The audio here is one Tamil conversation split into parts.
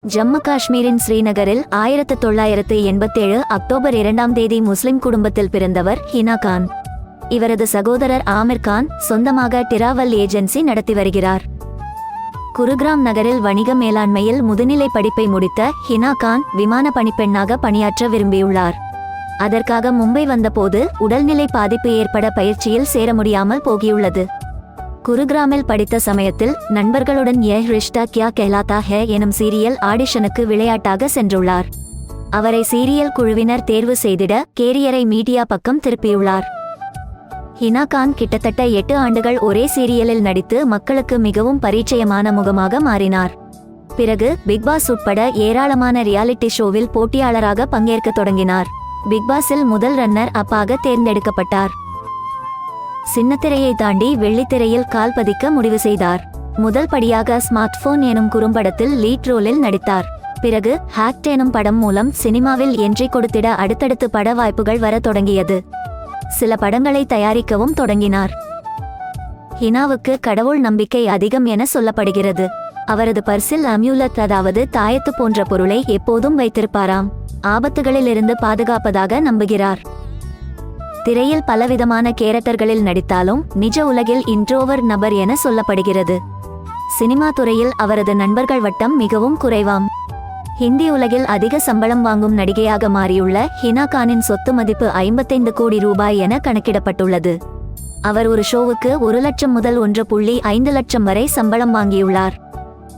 ஜம்மு காஷ்மீரின் ஸ்ரீநகரில் 1987 அக்டோபர் 2ஆம் தேதி முஸ்லிம் குடும்பத்தில் பிறந்தவர் ஹினா கான். இவரது சகோதரர் ஆமிர் கான் சொந்தமாக டிராவல் ஏஜென்சி நடத்தி வருகிறார். குருகிராம் நகரில் வணிக மேலாண்மையில் முதுநிலை படிப்பை முடித்த ஹினா கான் விமான பணிப்பெண்ணாக பணியாற்ற விரும்பியுள்ளார். அதற்காக மும்பை வந்தபோது உடல்நிலை பாதிப்பு ஏற்பட பயிற்சியில் சேர முடியாமல் போகியுள்ளது. குருகிராமில் படித்த சமயத்தில் நண்பர்களுடன் யே ரிஷ்டா கியா கெஹ்லாதா ஹே எனும் சீரியல் ஆடிஷனுக்கு விளையாட்டாக சென்றுள்ளார். அவரை சீரியல் குழுவினர் தேர்வு செய்திட கேரியரை மீடியா பக்கம் திருப்பியுள்ளார். ஹினா கான் கிட்டத்தட்ட 8 ஆண்டுகள் ஒரே சீரியலில் நடித்து மக்களுக்கு மிகவும் பரிச்சயமான முகமாக மாறினார். பிறகு பிக்பாஸ் உட்பட ஏராளமான ரியாலிட்டி ஷோவில் போட்டியாளராக பங்கேற்க தொடங்கினார். பிக்பாஸில் முதல் ரன்னர் அப்பாக தேர்ந்தெடுக்கப்பட்டார். சின்னத்திரையை தாண்டி வெள்ளித்திரையில் கால் பதிக்க முடிவு செய்தார். முதல் படியாக ஸ்மார்ட் போன் எனும் குறும்படத்தில் லீட் ரோலில் நடித்தார். பிறகு ஹேக்ட் எனும் படம் மூலம் சினிமாவில் என்ட்ரி கொடுத்திட அடுத்தடுத்து பட வாய்ப்புகள் வர தொடங்கியது. சில படங்களை தயாரிக்கவும் தொடங்கினார். ஹினாவுக்கு கடவுள் நம்பிக்கை அதிகம் என சொல்லப்படுகிறது. அவரது பர்சில் அம்யூலட், அதாவது தாயத்து போன்ற பொருளை எப்போதும் வைத்திருப்பாராம். ஆபத்துகளில் இருந்து பாதுகாப்பதாக நம்புகிறார். திரையில் பலவிதமான கேரக்டர்களில் நடித்தாலும் நிஜ உலகில் இன்ட்ரோவர் நபர் என சொல்லப்படுகிறது. சினிமா துறையில் அவரது நண்பர்கள் வட்டம் மிகவும் குறைவாம். ஹிந்தி உலகில் அதிக சம்பளம் வாங்கும் நடிகையாக மாறியுள்ள ஹினா கானின் சொத்து மதிப்பு 55 கோடி ரூபாய் என கணக்கிடப்பட்டுள்ளது. அவர் ஒரு ஷோவுக்கு 1 லட்சம் முதல் 1.5 லட்சம் வரை சம்பளம் வாங்கியுள்ளார்.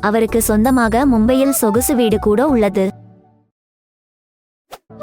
அவருக்கு சொந்தமாக மும்பையில் சொகுசு வீடு கூட உள்ளது.